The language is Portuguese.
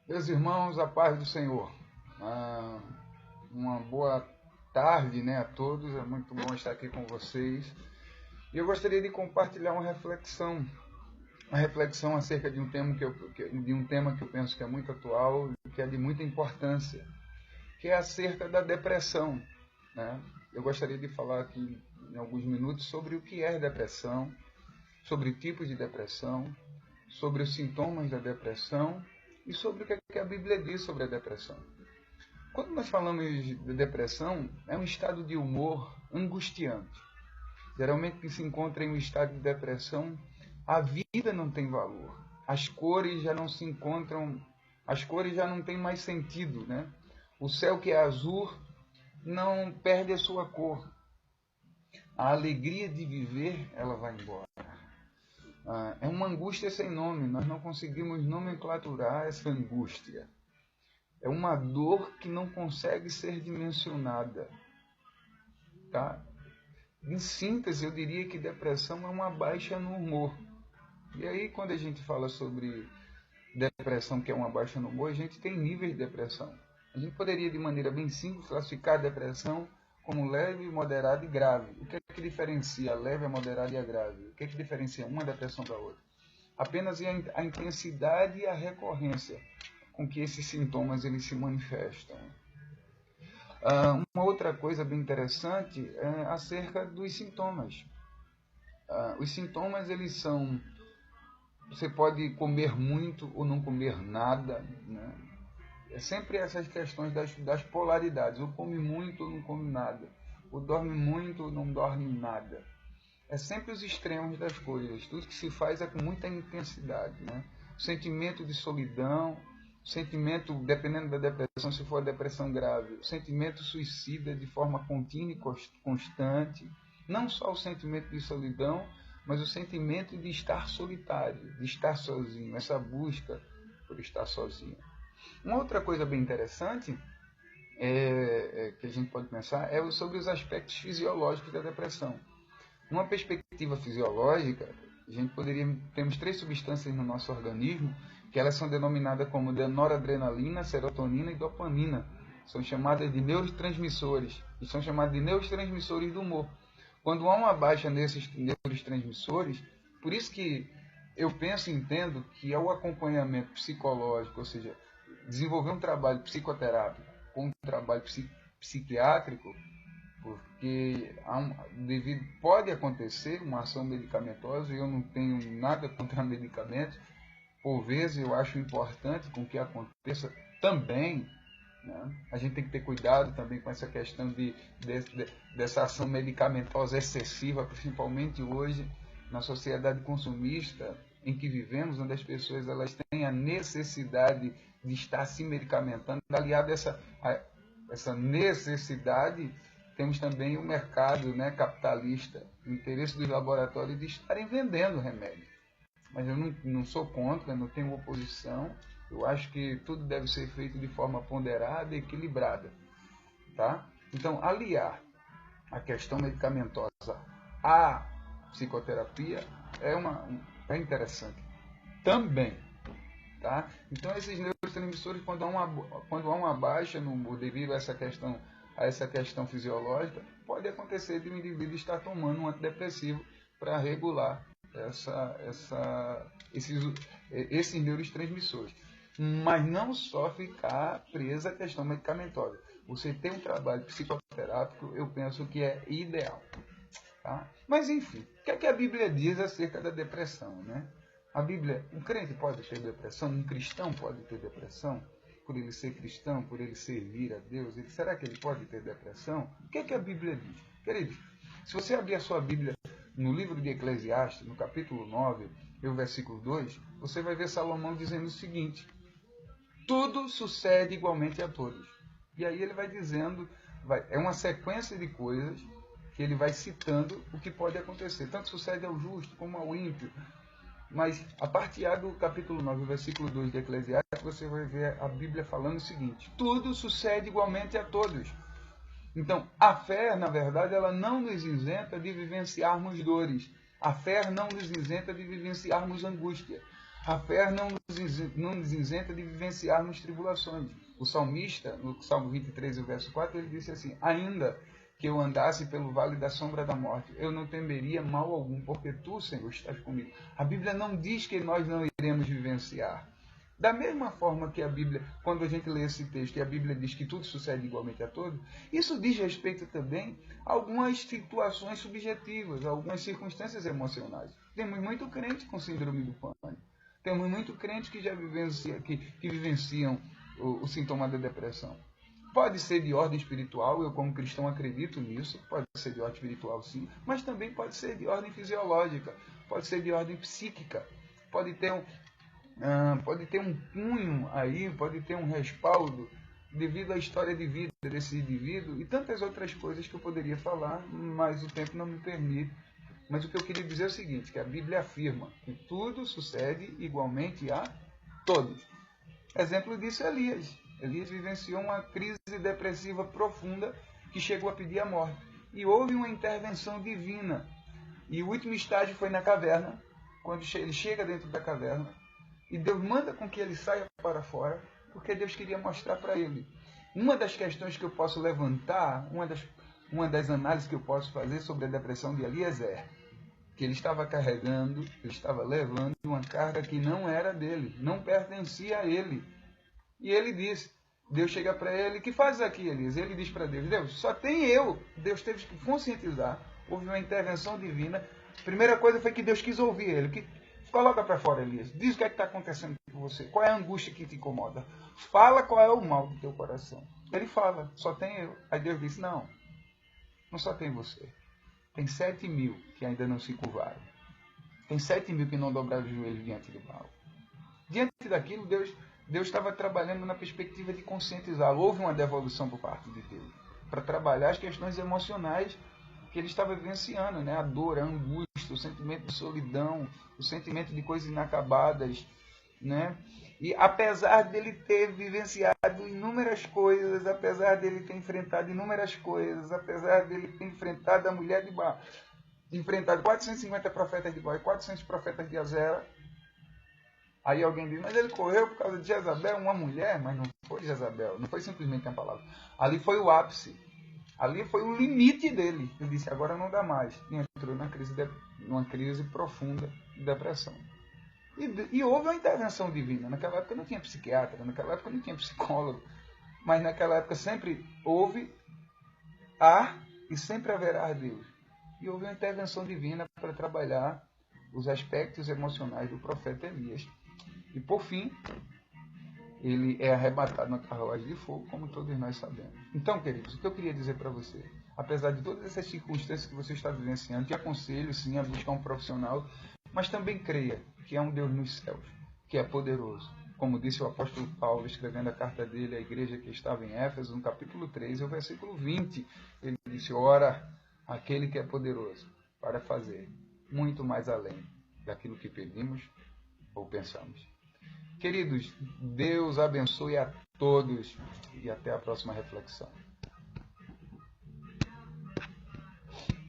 Meus irmãos, a paz do Senhor. Uma boa tarde, né, a todos. É muito bom estar aqui com vocês. E eu gostaria de compartilhar uma reflexão acerca de um tema que eu penso que é muito atual e que é de muita importância, que é acerca da depressão, né? Eu gostaria de falar aqui em alguns minutos sobre o que é depressão, sobre tipos de depressão, sobre os sintomas da depressão e sobre o que a Bíblia diz sobre a depressão. Quando nós falamos de depressão, é um estado de humor angustiante. Geralmente, que se encontra em um estado de depressão, a vida não tem valor. As cores já não se encontram, as cores já não têm mais sentido, né? O céu que é azul não perde a sua cor. A alegria de viver, ela vai embora. É uma angústia sem nome, nós não conseguimos nomenclaturar essa angústia. É uma dor que não consegue ser dimensionada. Tá? Em síntese, eu diria que depressão é uma baixa no humor. E aí, quando a gente fala sobre depressão, que é uma baixa no humor, a gente tem níveis de depressão. A gente poderia, de maneira bem simples, classificar a depressão como leve, moderada e grave. O que é que diferencia a leve, a moderada e a grave? O que é que diferencia uma depressão da outra? Apenas a intensidade e a recorrência com que esses sintomas eles se manifestam. Uma outra coisa bem interessante é acerca dos sintomas. Os sintomas eles são... Você pode comer muito ou não comer nada, né? É sempre essas questões das polaridades. Ou come muito ou não come nada. Ou dorme muito ou não dorme nada. É sempre os extremos das coisas. Tudo que se faz é com muita intensidade, né? O sentimento de solidão, o sentimento, dependendo da depressão, se for a depressão grave, o sentimento suicida de forma contínua e constante. Não só o sentimento de solidão, mas o sentimento de estar solitário, de estar sozinho, essa busca por estar sozinho. Uma outra coisa bem interessante que a gente pode pensar é sobre os aspectos fisiológicos da depressão. Numa perspectiva fisiológica, temos 3 substâncias no nosso organismo que elas são denominadas como noradrenalina, serotonina e dopamina. São chamadas de neurotransmissores e são chamadas de neurotransmissores do humor. Quando há uma baixa nesses neurotransmissores, por isso que eu penso e entendo que é o acompanhamento psicológico, ou seja, desenvolver um trabalho psicoterápico com um trabalho psiquiátrico, porque pode acontecer uma ação medicamentosa, e eu não tenho nada contra medicamentos, por vezes eu acho importante com que aconteça também, né? A gente tem que ter cuidado também com essa questão dessa ação medicamentosa excessiva, principalmente hoje, na sociedade consumista em que vivemos, onde as pessoas elas têm a necessidade de estar se medicamentando. Aliado a essa necessidade, temos também o mercado, né, capitalista, o interesse dos laboratórios de estarem vendendo remédio. Mas eu não sou contra, não tenho oposição. Eu acho que tudo deve ser feito de forma ponderada e equilibrada. Tá? Então, aliar a questão medicamentosa à psicoterapia é interessante também. Tá? Então, esses neurotransmissores, quando há uma baixa no humor devido a essa questão fisiológica, pode acontecer de um indivíduo estar tomando um antidepressivo para regular esses neurotransmissores. Mas não só ficar presa à questão medicamentosa. Você tem um trabalho psicoterápico, eu penso que é ideal. Tá? Mas enfim, o que é que a Bíblia diz acerca da depressão, né? A Bíblia, um crente pode ter depressão, um cristão pode ter depressão, por ele ser cristão, por ele servir a Deus, será que ele pode ter depressão? O que é que a Bíblia diz? Queridos, se você abrir a sua Bíblia no livro de Eclesiastes, no capítulo 9, e o versículo 2, você vai ver Salomão dizendo o seguinte: tudo sucede igualmente a todos. E aí ele vai dizendo, é uma sequência de coisas que ele vai citando o que pode acontecer. Tanto sucede ao justo como ao ímpio. Mas a partir do capítulo 9, versículo 2 de Eclesiastes, você vai ver a Bíblia falando o seguinte: tudo sucede igualmente a todos. Então, a fé, na verdade, ela não nos isenta de vivenciarmos dores. A fé não nos isenta de vivenciarmos angústia. A fé não nos nos isenta de vivenciarmos tribulações. O salmista, no Salmo 23, o verso 4, ele disse assim: ainda que eu andasse pelo vale da sombra da morte, eu não temeria mal algum, porque tu, Senhor, estás comigo. A Bíblia não diz que nós não iremos vivenciar. Da mesma forma que a Bíblia, quando a gente lê esse texto e a Bíblia diz que tudo sucede igualmente a todos, isso diz respeito também a algumas situações subjetivas, a algumas circunstâncias emocionais. Temos muito crente com síndrome do pânico. Temos muito crente que já vivenciam o sintoma da depressão. Pode ser de ordem espiritual, eu como cristão acredito nisso, pode ser de ordem espiritual sim, mas também pode ser de ordem fisiológica, pode ser de ordem psíquica, pode ter um punho aí, pode ter um respaldo devido à história de vida desse indivíduo e tantas outras coisas que eu poderia falar, mas o tempo não me permite. Mas o que eu queria dizer é o seguinte, que a Bíblia afirma que tudo sucede igualmente a todos. Exemplo disso é Elias. Elias vivenciou uma crise depressiva profunda que chegou a pedir a morte. E houve uma intervenção divina. E o último estágio foi na caverna, quando ele chega dentro da caverna, e Deus manda com que ele saia para fora, porque Deus queria mostrar para ele. Uma das questões que eu posso levantar, uma das análises que eu posso fazer sobre a depressão de Elias é que ele estava carregando, ele estava levando uma carga que não era dele, não pertencia a ele. E ele diz, Deus chega para ele, que faz aqui, Elias? Ele diz para Deus, Deus, só tem eu. Deus teve que conscientizar, houve uma intervenção divina. A primeira coisa foi que Deus quis ouvir ele, que coloca para fora, Elias, diz o que é que está acontecendo com você, qual é a angústia que te incomoda, fala qual é o mal do teu coração. Ele fala, só tem eu. Aí Deus disse, não só tem você. Tem 7.000 que ainda não se curvaram. Tem 7.000 que não dobraram os joelhos diante do mal. Diante daquilo, Deus estava trabalhando na perspectiva de conscientizá-lo. Houve uma devolução por parte de Deus para trabalhar as questões emocionais que ele estava vivenciando, né? A dor, a angústia, o sentimento de solidão, o sentimento de coisas inacabadas, né? E apesar dele ter vivenciado inúmeras coisas, apesar dele ter enfrentado inúmeras coisas, apesar dele ter enfrentado a mulher de Baal, enfrentado 450 profetas de Baal e 400 profetas de Azera, aí alguém diz, mas ele correu por causa de Jezabel, uma mulher, mas não foi Jezabel, não foi simplesmente uma palavra. Ali foi o ápice, ali foi o limite dele. Ele disse, agora não dá mais. E entrou numa crise profunda de depressão. E houve uma intervenção divina. Naquela época não tinha psiquiatra, naquela época não tinha psicólogo, mas naquela época sempre houve, e sempre haverá Deus. E houve uma intervenção divina para trabalhar os aspectos emocionais do profeta Elias. E por fim, ele é arrebatado na carruagem de fogo, como todos nós sabemos. Então, queridos, o que eu queria dizer para você, apesar de todas essas circunstâncias que você está vivenciando, te aconselho sim a buscar um profissional, mas também creia que há um Deus nos céus, que é poderoso. Como disse o apóstolo Paulo, escrevendo a carta dele à igreja que estava em Éfeso, no capítulo 3, o versículo 20, ele disse, ora, aquele que é poderoso para fazer muito mais além daquilo que pedimos ou pensamos. Queridos, Deus abençoe a todos e até a próxima reflexão.